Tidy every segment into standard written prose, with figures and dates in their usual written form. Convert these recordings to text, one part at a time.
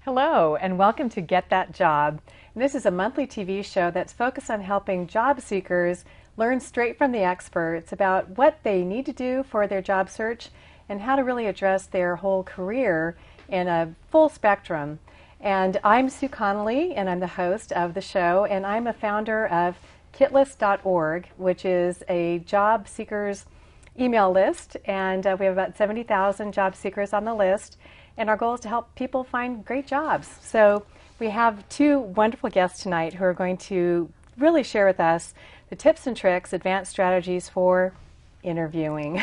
Hello, and welcome to Get That Job. This is a monthly TV show that's focused on helping job seekers learn straight from the experts about what they need to do for their job search and how to really address their whole career in a full spectrum. And I'm Sue Connolly, and I'm the host of the show, and I'm a founder of kitlist.org, which is a job seekers email list, and we have about 70,000 job seekers on the list. And our goal is to help people find great jobs. So we have two wonderful guests tonight who are going to really share with us the tips and tricks, advanced strategies for interviewing.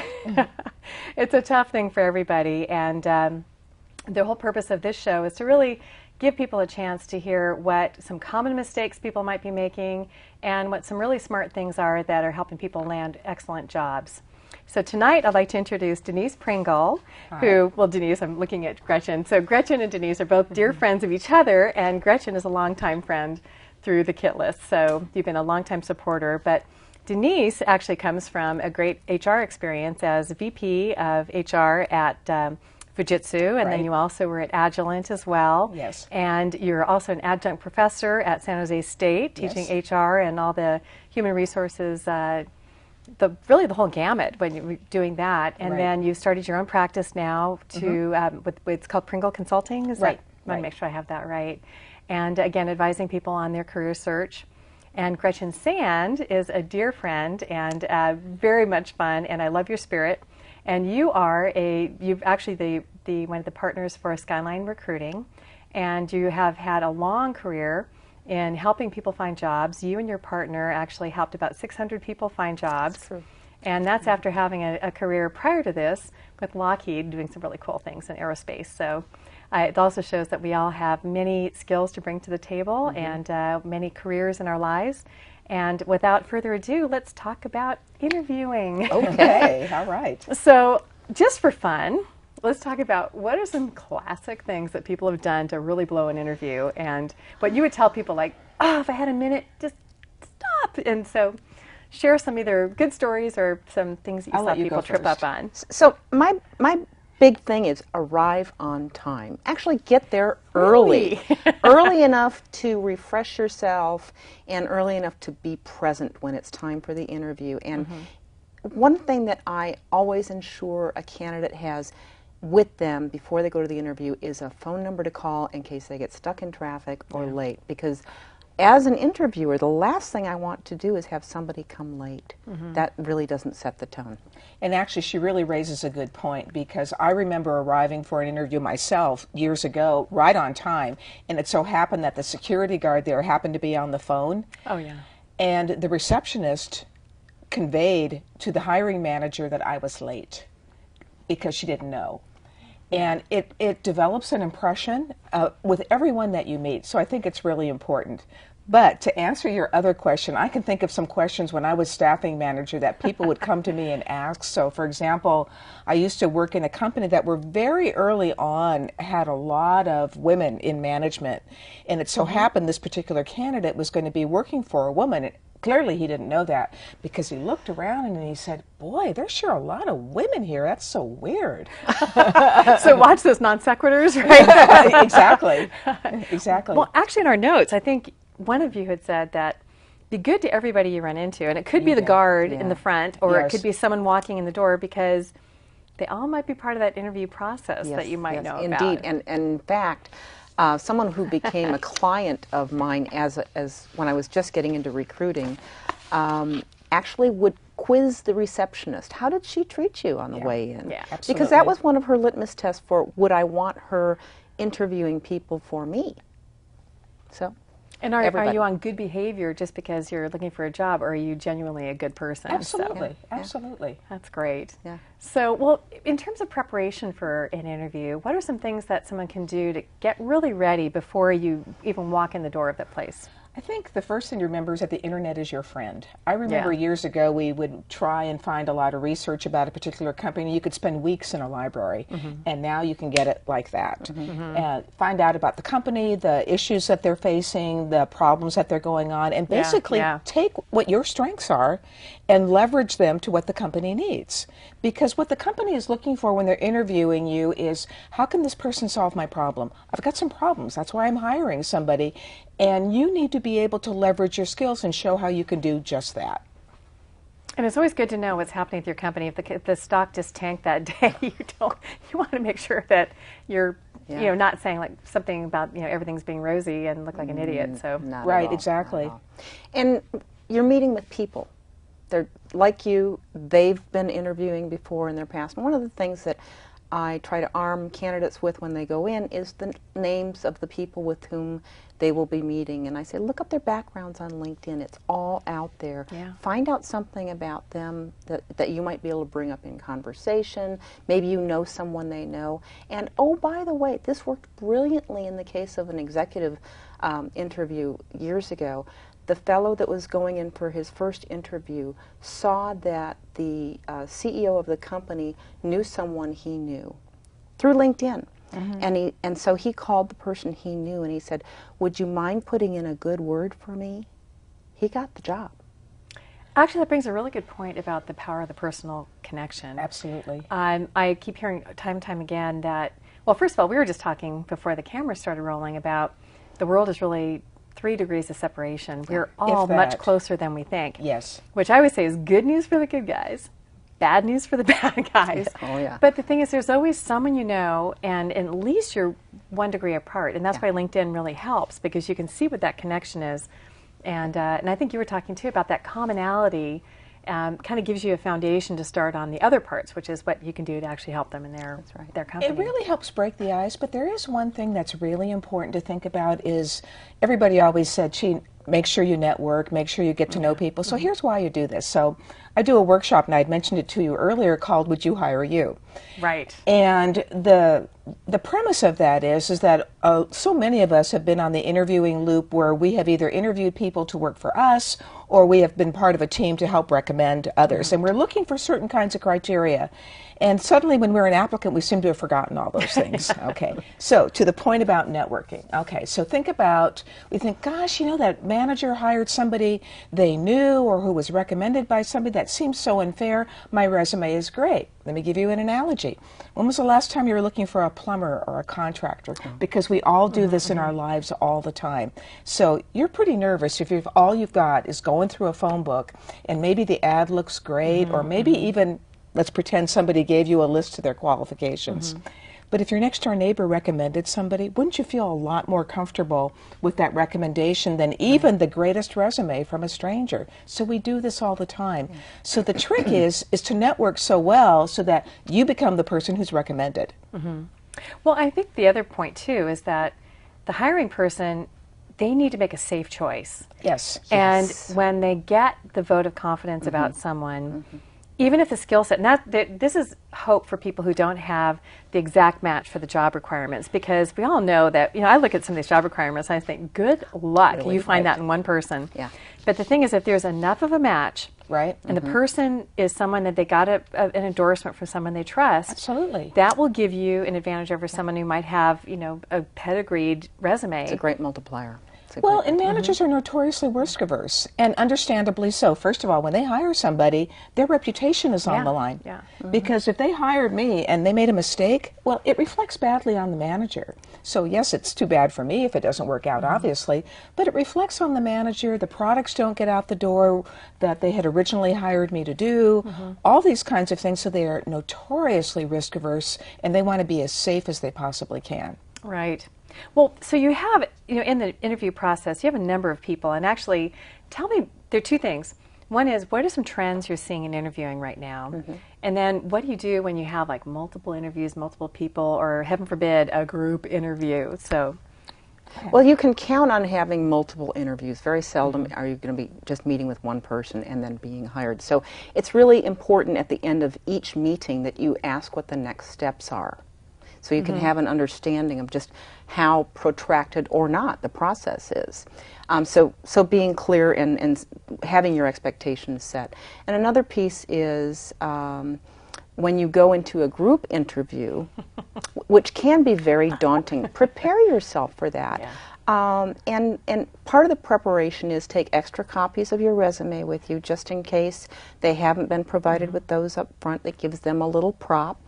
It's a tough thing for everybody, and the whole purpose of this show is to really give people a chance to hear what some common mistakes people might be making and what some really smart things are that are helping people land excellent jobs. So tonight I'd like to introduce Denise Pringle, who, well, Denise, I'm looking at Gretchen. So Gretchen and Denise are both dear friends of each other, and Gretchen is a longtime friend through the Kit List. So you've been a longtime supporter. But Denise actually comes from a great HR experience as VP of HR at Fujitsu, and then you also were at Agilent as well. Yes. And you're also an adjunct professor at San Jose State, teaching HR and all the human resources really the whole gamut when you were doing that, and then you started your own practice now to it's called Pringle Consulting. Is that? I want to make sure I have that right. And again, advising people on their career search. And Gretchen Sand is a dear friend and very much fun, and I love your spirit. And you've actually one of the partners for Skyline Recruiting, and you have had a long career in helping people find jobs. You and your partner actually helped about 600 people find jobs. And that's after having a career prior to this with Lockheed, doing some really cool things in aerospace. So it also shows that we all have many skills to bring to the table and many careers in our lives. And without further ado, let's talk about interviewing. Okay, all right. So just for fun, let's talk about what are some classic things that people have done to really blow an interview, and what you would tell people, like, oh, if I had a minute, just stop. And so share some either good stories or some things that you saw people trip up on. So my big thing is arrive on time. Actually get there early. Early enough to refresh yourself and early enough to be present when it's time for the interview. And one thing that I always ensure a candidate has with them before they go to the interview is a phone number to call in case they get stuck in traffic or late. Because as an interviewer, the last thing I want to do is have somebody come late. That really doesn't set the tone. And actually, she really raises a good point, because I remember arriving for an interview myself years ago, right on time, and it so happened that the security guard there happened to be on the phone. Oh, yeah. And the receptionist conveyed to the hiring manager that I was late because she didn't know. And it develops an impression with everyone that you meet. So I think it's really important. But to answer your other question, I can think of some questions when I was staffing manager that people would come to me and ask. So for example, I used to work in a company that were very early on had a lot of women in management. And it so happened this particular candidate was going to be working for a woman. Clearly he didn't know that, because he looked around and he said, boy, there's sure a lot of women here. That's so weird. So watch those non sequiturs, right? Exactly. Exactly. Well, actually in our notes, I think one of you had said that be good to everybody you run into. And it could be the guard in the front, or it could be someone walking in the door, because they all might be part of that interview process that you might know about. Indeed. And in fact, someone who became a client of mine as when I was just getting into recruiting actually would quiz the receptionist. How did she treat you on the way in? Yeah, absolutely. Because that was one of her litmus tests for would I want her interviewing people for me. So. And are you on good behavior just because you're looking for a job, or are you genuinely a good person? Absolutely, absolutely. That's great. Yeah. So, well, in terms of preparation for an interview, what are some things that someone can do to get really ready before you even walk in the door of that place? I think the first thing to remember is that the internet is your friend. I remember years ago we would try and find a lot of research about a particular company. You could spend weeks in a library, and now you can get it like that. And find out about the company, the issues that they're facing, the problems that they're going on, and basically take what your strengths are and leverage them to what the company needs. Because what the company is looking for when they're interviewing you is, how can this person solve my problem? I've got some problems. That's why I'm hiring somebody. And you need to be able to leverage your skills and show how you can do just that. And it's always good to know what's happening with your company. If the stock just tanked that day, you want to make sure that you're not saying like something about everything's being rosy and look like an idiot. So right, exactly. And you're meeting with people. They're like you. They've been interviewing before in their past. And one of the things that I try to arm candidates with when they go in is the names of the people with whom they will be meeting. And I say, look up their backgrounds on LinkedIn. It's all out there. Yeah. Find out something about them that you might be able to bring up in conversation. Maybe you know someone they know. And oh, by the way, this worked brilliantly in the case of an executive interview years ago. The fellow that was going in for his first interview saw that the CEO of the company knew someone he knew through LinkedIn. Mm-hmm. And so he called the person he knew and he said, would you mind putting in a good word for me? He got the job. Actually, that brings a really good point about the power of the personal connection. Absolutely. I keep hearing time and time again that, well, first of all, we were just talking before the camera started rolling about the world is really 3 degrees of separation. We're all much closer than we think. Yes. Which I always say is good news for the good guys, bad news for the bad guys. Oh, yeah. But the thing is, there's always someone you know, and at least you're 1 degree apart. And that's why LinkedIn really helps, because you can see what that connection is. And I think you were talking, too, about that commonality kind of gives you a foundation to start on the other parts, which is what you can do to actually help them in their company. It really helps break the ice, but there is one thing that's really important to think about is everybody always said, gee, make sure you network, make sure you get to know people. So here's why you do this. So I do a workshop, and I'd mentioned it to you earlier, called Would You Hire You? Right. And the premise of that is that so many of us have been on the interviewing loop where we have either interviewed people to work for us or we have been part of a team to help recommend others. And we're looking for certain kinds of criteria. And suddenly when we're an applicant, we seem to have forgotten all those things. Okay, so to the point about networking. Okay, so we think, gosh, that manager hired somebody they knew or who was recommended by somebody. That seems so unfair. My resume is great. Let me give you an analogy. When was the last time you were looking for a plumber or a contractor? Because we all do this in our lives all the time. So you're pretty nervous if all you've got is going through a phone book and maybe the ad looks great or maybe even, let's pretend somebody gave you a list of their qualifications. But if your next door neighbor recommended somebody, wouldn't you feel a lot more comfortable with that recommendation than even the greatest resume from a stranger? So we do this all the time. So the trick is to network so well so that you become the person who's recommended. Well, I think the other point, too, is that the hiring person, they need to make a safe choice. Yes. And when they get the vote of confidence about someone, even if the skill set, this is hope for people who don't have the exact match for the job requirements, because we all know that, I look at some of these job requirements and I think, good luck, really? You find that in one person. Yeah. But the thing is, if there's enough of a match, right, and the person is someone that they got an endorsement from someone they trust, absolutely, that will give you an advantage over someone who might have, a pedigreed resume. It's a great multiplier. Well, and managers are notoriously risk averse, and understandably so. First of all, when they hire somebody, their reputation is on the line. Yeah. Because if they hired me and they made a mistake, well, it reflects badly on the manager. So yes, it's too bad for me if it doesn't work out, obviously, but it reflects on the manager. The products don't get out the door that they had originally hired me to do, all these kinds of things. So they are notoriously risk averse, and they want to be as safe as they possibly can. Right. Well, so you have, in the interview process, you have a number of people. And actually, tell me, there are 2 things. One is, what are some trends you're seeing in interviewing right now? And then what do you do when you have like multiple interviews, multiple people, or heaven forbid, a group interview? So, well, you can count on having multiple interviews. Very seldom are you going to be just meeting with one person and then being hired. So it's really important at the end of each meeting that you ask what the next steps are. So you can have an understanding of just how protracted or not the process is. So being clear and having your expectations set. And another piece is when you go into a group interview, which can be very daunting, prepare yourself for that. And part of the preparation is take extra copies of your resume with you just in case they haven't been provided with those up front. That gives them a little prop.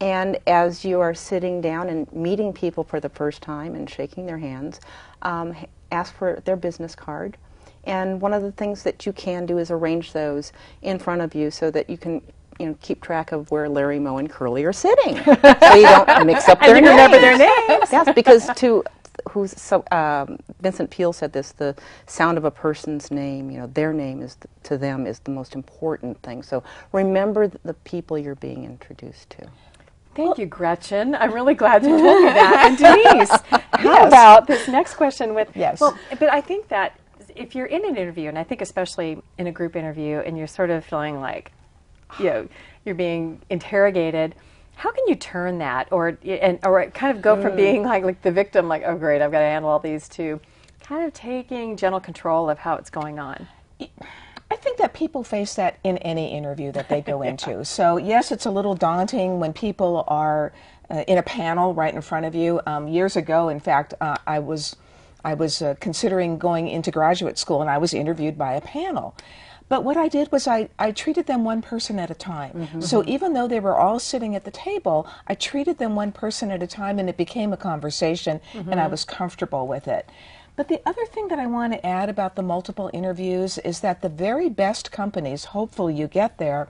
And as you are sitting down and meeting people for the first time and shaking their hands, ask for their business card. And one of the things that you can do is arrange those in front of you so that you can keep track of where Larry, Moe, and Curly are sitting, so you don't mix up their names. Remember their names. Yes, because Vincent Peale said this: the sound of a person's name, their name to them is the most important thing. So remember the people you're being introduced to. Thank you, Gretchen. I'm really glad you told me that. And Denise, how about this next question with, well, but I think that if you're in an interview, and I think especially in a group interview, and you're sort of feeling like, you're being interrogated, how can you turn that or kind of go from being like the victim, like, oh great, I've got to handle all these, to kind of taking gentle control of how it's going on? I think that people face that in any interview that they go into. So yes, it's a little daunting when people are in a panel right in front of you. Years ago, in fact, I was considering going into graduate school, and I was interviewed by a panel. But what I did was I treated them one person at a time. So even though they were all sitting at the table, I treated them one person at a time, and it became a conversation, and I was comfortable with it. But the other thing that I want to add about the multiple interviews is that the very best companies, hopefully you get there,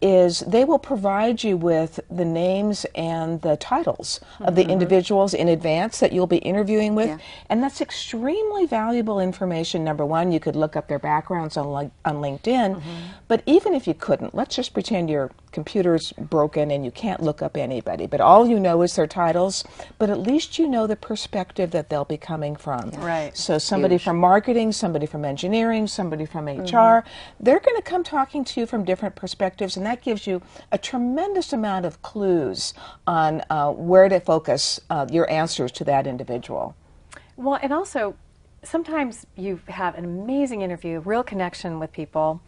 is they will provide you with the names and the titles of the individuals in advance that you'll be interviewing with. And that's extremely valuable information. Number one, you could look up their backgrounds on LinkedIn. But even if you couldn't, let's just pretend your computer's broken and you can't look up anybody, but all you know is their titles, but at least you know the perspective that they'll be coming from. Right. So somebody from marketing, somebody from engineering, somebody from HR, they're going to come talking to you from different perspectives, and that gives you a tremendous amount of clues on where to focus your answers to that individual. Well, and also, sometimes you have an amazing interview, real connection with people,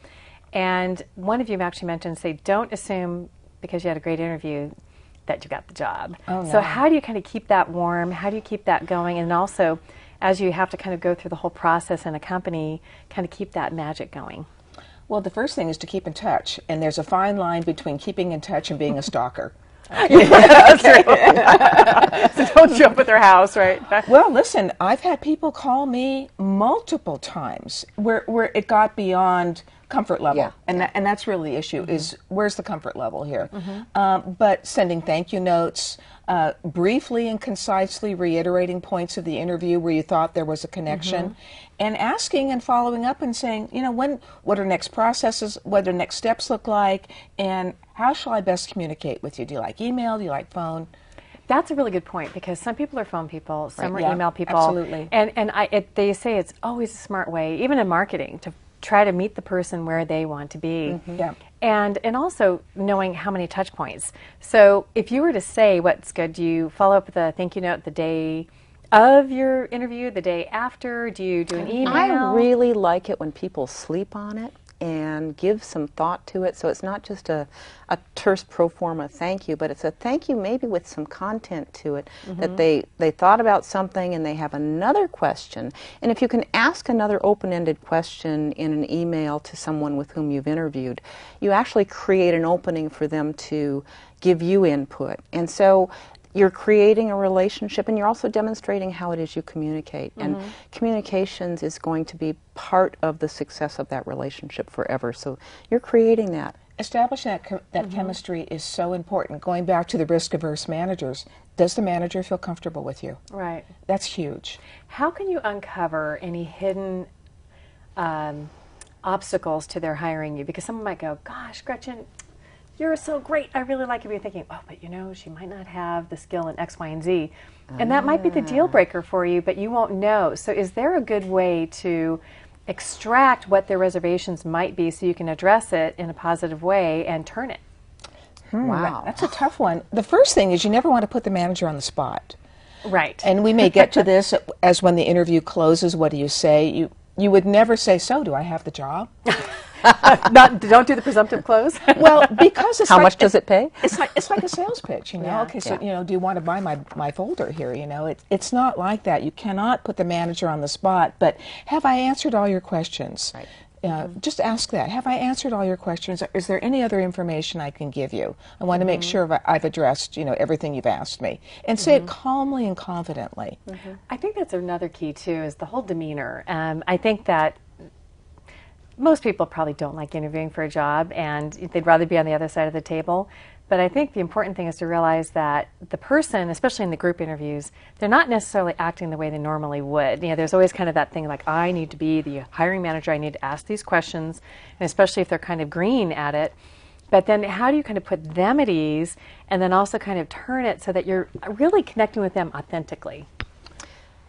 and one of you actually mentioned, say, don't assume because you had a great interview that you got the job. Oh, no. So how do you kind of keep that warm? How do you keep that going? And also, as you have to kind of go through the whole process in a company, kind of keep that magic going? Well, the first thing is to keep in touch, and there's a fine line between keeping in touch and being a stalker. So don't jump at their house, right? Well, listen, I've had people call me multiple times where it got beyond comfort level, and that's really the issue, is where's the comfort level here? But sending thank you notes, briefly and concisely reiterating points of the interview where you thought there was a connection, and asking and following up and saying, what are next processes, what do next steps look like, and how shall I best communicate with you? Do you like email? Do you like phone? That's a really good point, because some people are phone people, some are email people. Absolutely. And they say it's always a smart way, even in marketing, to try to meet the person where they want to be. And also knowing how many touch points. So if you were to say what's good, do you follow up with a thank you note the day of your interview, the day after? Do you do an email? I really like it when people sleep on it and give some thought to it, so it's not just a terse pro forma thank you, but it's a thank you maybe with some content to it, that they thought about something and they have another question. And if you can ask another open-ended question in an email to someone with whom you've interviewed, you actually create an opening for them to give you input. And so you're creating a relationship, and you're also demonstrating how it is you communicate. And communications is going to be part of the success of that relationship forever. So you're creating that. Establishing that chemistry is so important. Going back to the risk-averse managers, does the manager feel comfortable with you? Right. That's huge. How can you uncover any hidden obstacles to their hiring you? Because someone might go, gosh, Gretchen, you're so great, I really like you. You're thinking, oh, but she might not have the skill in X, Y, and Z. And that might be the deal breaker for you, but you won't know. So is there a good way to extract what their reservations might be so you can address it in a positive way and turn it? Wow. That's a tough one. The first thing is you never want to put the manager on the spot. Right. And we may get to this as when the interview closes, what do you say? You would never say, so do I have the job? Don't do the presumptive close. Well, because it's How like, much does it pay? it's like a sales pitch, you know. Yeah. Okay, so Yeah. do you want to buy my folder here? It's not like that. You cannot put the manager on the spot. But have I answered all your questions? Right. Just ask that. Have I answered all your questions? Is there any other information I can give you? I want to make sure I've addressed everything you've asked me, and say it calmly and confidently. I think that's another key too, is the whole demeanor. I think that most people probably don't like interviewing for a job, and they'd rather be on the other side of the table. But I think the important thing is to realize that the person, especially in the group interviews, they're not necessarily acting the way they normally would. There's always kind of that thing like, I need to be the hiring manager, I need to ask these questions, and especially if they're kind of green at it. But then how do you kind of put them at ease and then also kind of turn it so that you're really connecting with them authentically?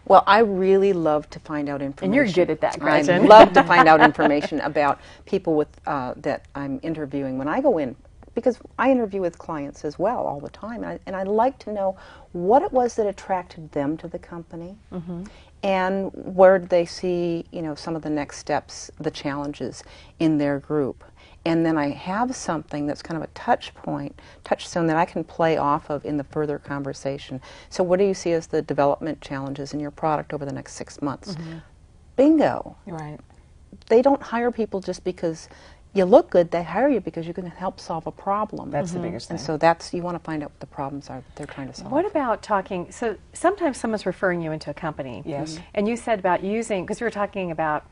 Well, I really love to find out information. And you're good at that, Gretchen. I love to find out information about people with that I'm interviewing when I go in, because I interview with clients as well all the time, and I like to know what it was that attracted them to the company, and where did they see, some of the next steps, the challenges in their group. And then I have something that's kind of a touchstone that I can play off of in the further conversation. So what do you see as the development challenges in your product over the next 6 months? Bingo. Right. They don't hire people just because you look good. They hire you because you're going to help solve a problem. That's the biggest thing. And so you want to find out what the problems are that they're trying to solve. What about talking, so sometimes someone's referring you into a company. Yes. And you said about using, because we were talking about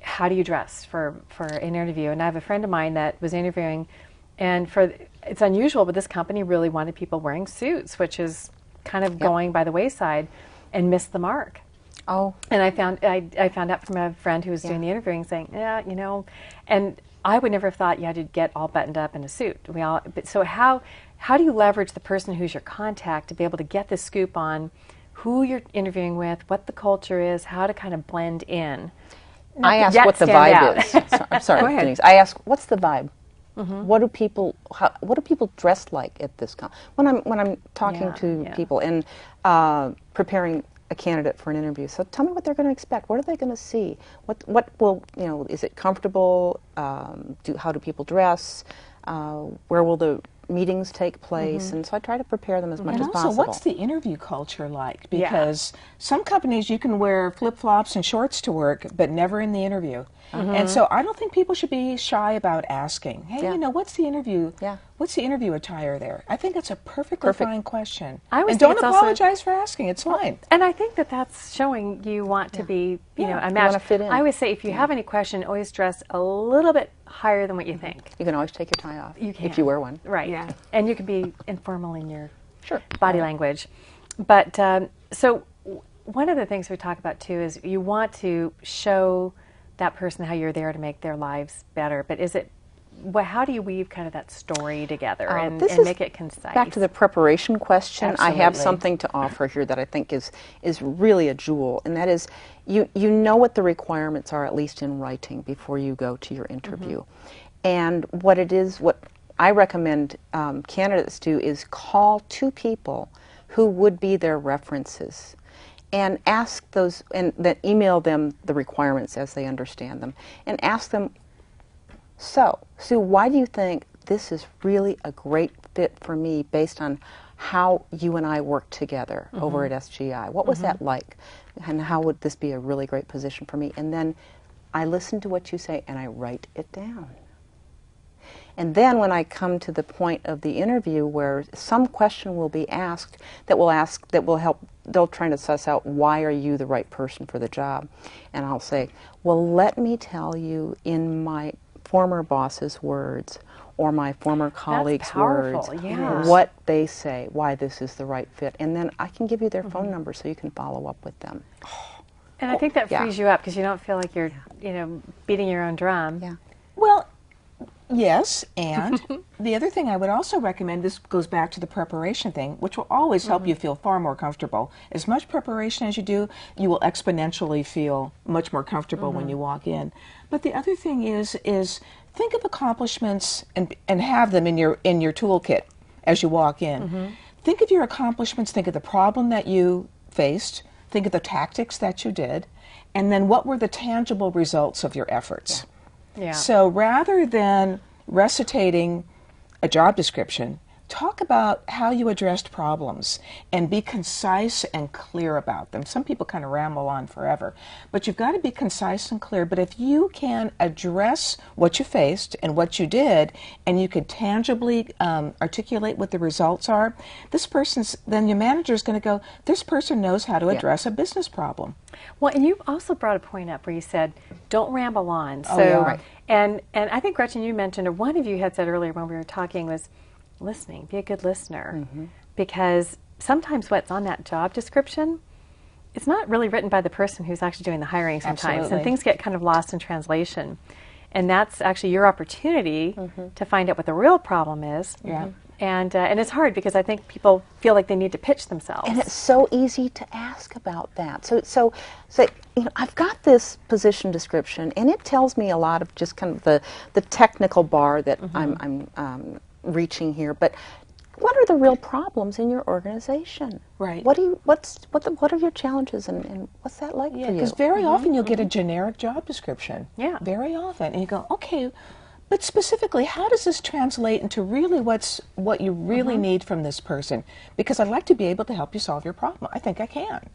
how do you dress for an interview, and I have a friend of mine that was interviewing, and it's unusual, but this company really wanted people wearing suits, which is kind of going by the wayside, and missed the mark. Oh. And I found out from a friend who was doing the interviewing, saying, and I would never have thought you had to get all buttoned up in a suit. So how do you leverage the person who's your contact to be able to get the scoop on who you're interviewing with, what the culture is, how to kind of blend in? I ask yet what the stand vibe out. is. I'm sorry, Go ahead. Denise. I ask, what's the vibe? What do people dress like at this when I'm talking to people and preparing a candidate for an interview? So tell me what they're going to expect. What are they going to see? What will is it comfortable? How do people dress? Where will the meetings take place? And so I try to prepare them as much And as also, possible. what's the interview culture like? Because some companies you can wear flip-flops and shorts to work, but never in the interview. And so I don't think people should be shy about asking, hey, what's the interview? What's the interview attire there? I think it's a perfectly fine question. I always and think don't it's also- apologize for asking. It's fine. And I think that's showing you want to be, a match. want to fit in. I always say if you have any question, always dress a little bit higher than what you think. You can always take your tie off You can. if you wear one. Right. Yeah. And you can be informal in your Sure. body language. But so one of the things we talk about too is you want to show that person how you're there to make their lives better. But how do you weave kind of that story together and this is make it concise? Back to the preparation question, I have Absolutely. something to offer here that I think is really a jewel, and that is you know what the requirements are, at least in writing, before you go to your interview. And what I recommend candidates do is call 2 people who would be their references and ask those, and then email them the requirements as they understand them, and ask them, so, Sue, why do you think this is really a great fit for me based on how you and I worked together over at SGI? What was that like? And how would this be a really great position for me? And then I listen to what you say and I write it down. And then when I come to the point of the interview where some question will be asked that will help, they'll try to suss out why are you the right person for the job. And I'll say, well, let me tell you in my former boss's words or my former colleagues' words what they say, why this is the right fit. And then I can give you their phone number so you can follow up with them. And I think that frees you up because you don't feel like you're, beating your own drum. Yeah. Well, yes, and the other thing I would also recommend, this goes back to the preparation thing, which will always help you feel far more comfortable. As much preparation as you do, you will exponentially feel much more comfortable when you walk in. But the other thing is think of accomplishments and have them in your toolkit as you walk in. Think of your accomplishments, think of the problem that you faced, think of the tactics that you did, and then what were the tangible results of your efforts. Yeah. So rather than recitating a job description, talk about how you addressed problems and be concise and clear about them. Some people kind of ramble on forever, but you've got to be concise and clear. But if you can address what you faced and what you did, and you could tangibly articulate what the results are, then your manager is going to go, this person knows how to address a business problem. Well, and you also brought a point up where you said, don't ramble on. So, yeah. Right. and I think, Gretchen, you mentioned, or one of you had said earlier when we were talking, was listening. Be a good listener. Because sometimes what's on that job description, it's not really written by the person who's actually doing the hiring sometimes. Absolutely. And things get kind of lost in translation. And that's actually your opportunity to find out what the real problem is. Yeah. And it's hard because I think people feel like they need to pitch themselves. And it's so easy to ask about that. So you know, I've got this position description, and it tells me a lot of just kind of the technical bar that I'm reaching here. But what are the real problems in your organization? Right. What are your challenges, and what's that like for you? Because very often you'll get a generic job description. Yeah. Very often. And you go, okay, but specifically, how does this translate into really what you really need from this person? Because I'd like to be able to help you solve your problem. I think I can.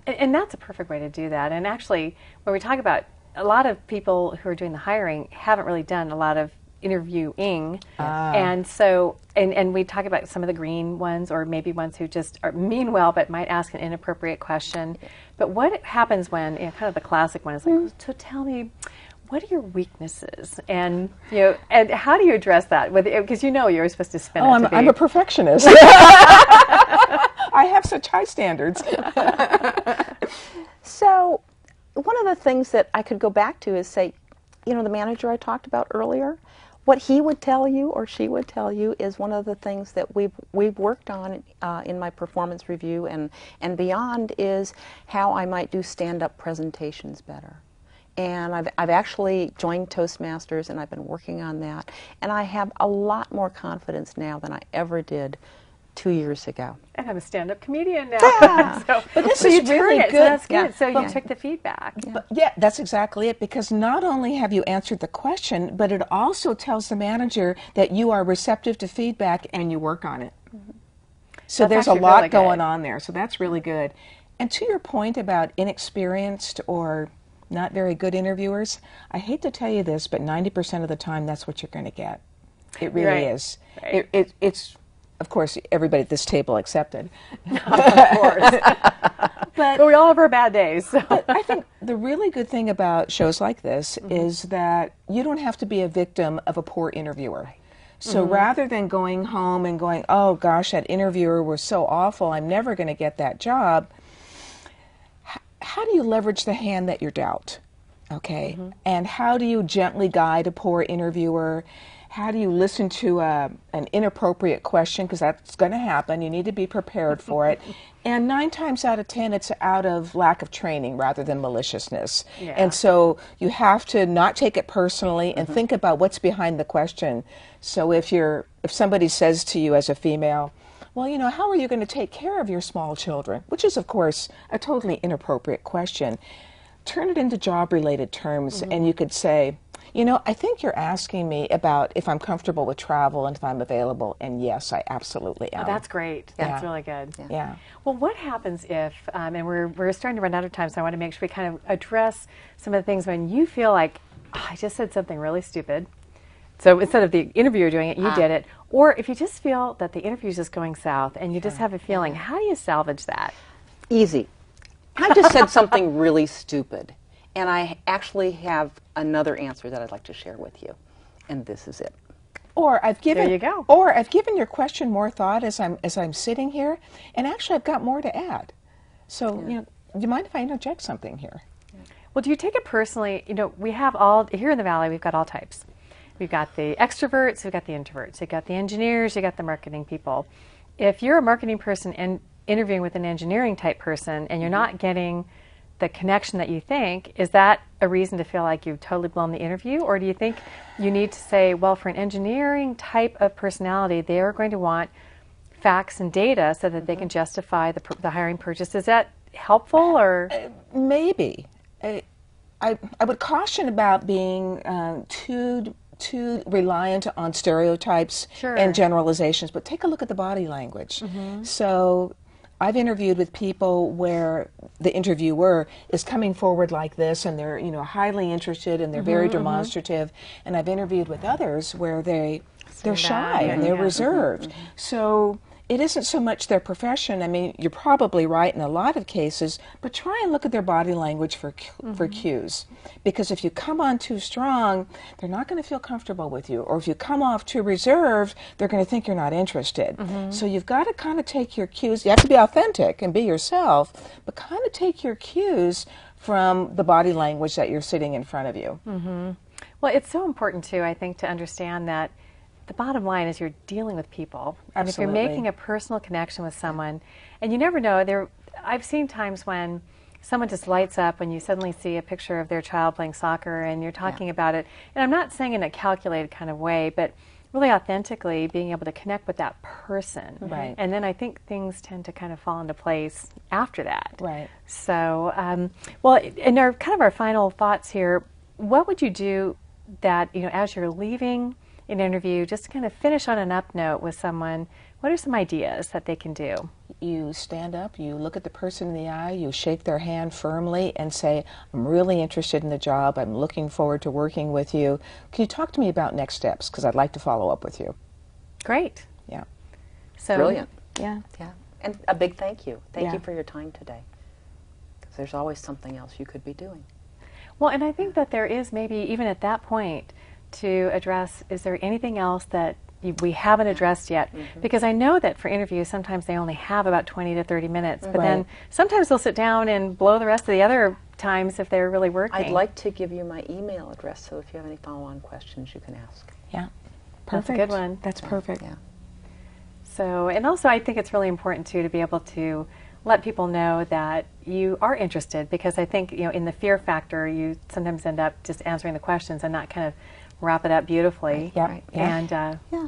And that's a perfect way to do that. And actually, when we talk about a lot of people who are doing the hiring haven't really done a lot of interviewing. And so, and we talk about some of the green ones, or maybe ones who just mean well but might ask an inappropriate question. But what happens when, you know, kind of the classic one is like, so tell me, what are your weaknesses? And, you know, and how do you address that? Because you know you're supposed to spin it to be. I'm a perfectionist. I have such high standards. So one of the things that I could go back to is say, you know, the manager I talked about earlier, what he would tell you or she would tell you is one of the things that we've worked on in my performance review and beyond, is how I might do stand-up presentations better. And I've actually joined Toastmasters, and I've been working on that. And I have a lot more confidence now than I ever did 2 years ago. And I'm a stand-up comedian now. Yeah. But this so is you turn really it, good. so that's good. Yeah. So you took the feedback. But yeah, that's exactly it, because not only have you answered the question, but it also tells the manager that you are receptive to feedback and you work on it. So That's there's a actually lot really good. going on there. So that's really good. And to your point about inexperienced or not very good interviewers, I hate to tell you this, but 90% of the time that's what you're going to get. It really Right. is. Right. It's, of course, everybody at this table accepted. Of course. But we all have our bad days. So. But I think the really good thing about shows like this is that you don't have to be a victim of a poor interviewer. So rather than going home and going, oh gosh, that interviewer was so awful, I'm never going to get that job, how do you leverage the hand that you're dealt? Okay? And how do you gently guide a poor interviewer? How do you listen to an inappropriate question? Because that's going to happen. You need to be prepared for it. And 9 times out of 10, it's out of lack of training rather than maliciousness. Yeah. And so you have to not take it personally and think about what's behind the question. So if somebody says to you as a female, well, you know, how are you going to take care of your small children? Which is, of course, a totally inappropriate question. Turn it into job-related terms, and you could say, you know, I think you're asking me about if I'm comfortable with travel and if I'm available, and yes, I absolutely am. Oh, that's great. That's really good. Yeah. Well, what happens if, and we're starting to run out of time, so I want to make sure we kind of address some of the things when you feel like, oh, I just said something really stupid. So instead of the interviewer doing it, you did it. Or if you just feel that the interview is just going south and you just have a feeling, how do you salvage that? Easy. I just said something really stupid, and I actually have another answer that I'd like to share with you, and this is it. Or I've given There you go. Or I've given your question more thought as I'm sitting here, and actually I've got more to add. So you know, do you mind if I interject something here? Well, do you take it personally? You know, we have all, here in the Valley, we've got all types. We've got the extroverts, we've got the introverts, we've got the engineers, you've got the marketing people. If you're a marketing person and interviewing with an engineering type person and you're not getting the connection that you think, is that a reason to feel like you've totally blown the interview? Or do you think you need to say, well, for an engineering type of personality, they are going to want facts and data so that they can justify the hiring purchase? Is that helpful, or? Maybe. I would caution about being too reliant on stereotypes Sure. and generalizations, but take a look at the body language. So I've interviewed with people where the interviewer is coming forward like this, and they're highly interested and they're very demonstrative. And I've interviewed with others where they're shy and they're reserved. So it isn't so much their profession. I mean, you're probably right in a lot of cases, but try and look at their body language for cues. Because if you come on too strong, they're not going to feel comfortable with you. Or if you come off too reserved, they're going to think you're not interested. So you've got to kind of take your cues. You have to be authentic and be yourself, but kind of take your cues from the body language that you're sitting in front of you. Well, it's so important, too, I think, to understand that the bottom line is you're dealing with people. And if you're making a personal connection with someone, and you never know, I've seen times when someone just lights up when you suddenly see a picture of their child playing soccer and you're talking about it. And I'm not saying in a calculated kind of way, but really authentically being able to connect with that person. Right. And then I think things tend to kind of fall into place after that. Right. So, well, in our kind of our final thoughts here, what would you do that, as you're leaving an interview, just to kind of finish on an up note with someone, what are some ideas that they can do? You stand up, you look at the person in the eye, you shake their hand firmly and say, I'm really interested in the job, I'm looking forward to working with you. Can you talk to me about next steps? Because I'd like to follow up with you. Great. Yeah. So, brilliant. Yeah. Yeah. And a big thank you. Thank Yeah. you for your time today. Because there's always something else you could be doing. Well, and I think that there is maybe even at that point to address, is there anything else that we haven't addressed yet? Because I know that for interviews, sometimes they only have about 20 to 30 minutes, but then sometimes they'll sit down and blow the rest of the other times if they're really working. I'd like to give you my email address, so if you have any follow-on questions, you can ask. Yeah. That's a good one. That's perfect. Yeah. So, and also I think it's really important too to be able to let people know that you are interested, because I think, in the fear factor, you sometimes end up just answering the questions and not kind of wrap it up beautifully. Yeah. Right. And Yeah.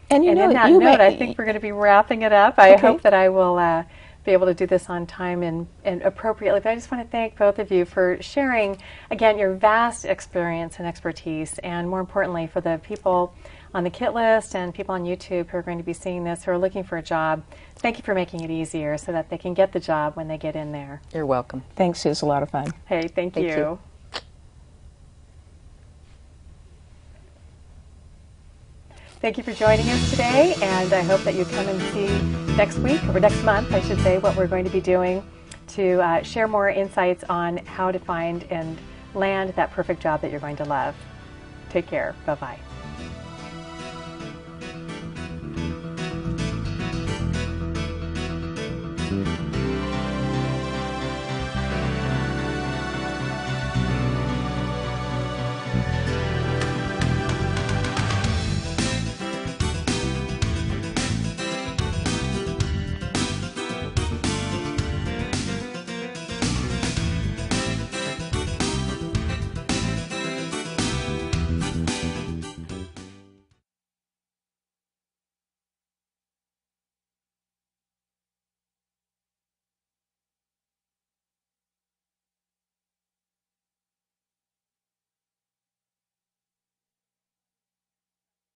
And in that note, I think we're going to be wrapping it up. I hope that I will be able to do this on time and appropriately. But I just want to thank both of you for sharing, again, your vast experience and expertise, and more importantly, for the people on the Kit List and people on YouTube who are going to be seeing this, who are looking for a job. Thank you for making it easier so that they can get the job when they get in there. You're welcome. Thanks, it was a lot of fun. Hey, thank Thank you. you. Thank you for joining us today, and I hope that you come and see next week, or next month, I should say, what we're going to be doing to share more insights on how to find and land that perfect job that you're going to love. Take care. Bye-bye.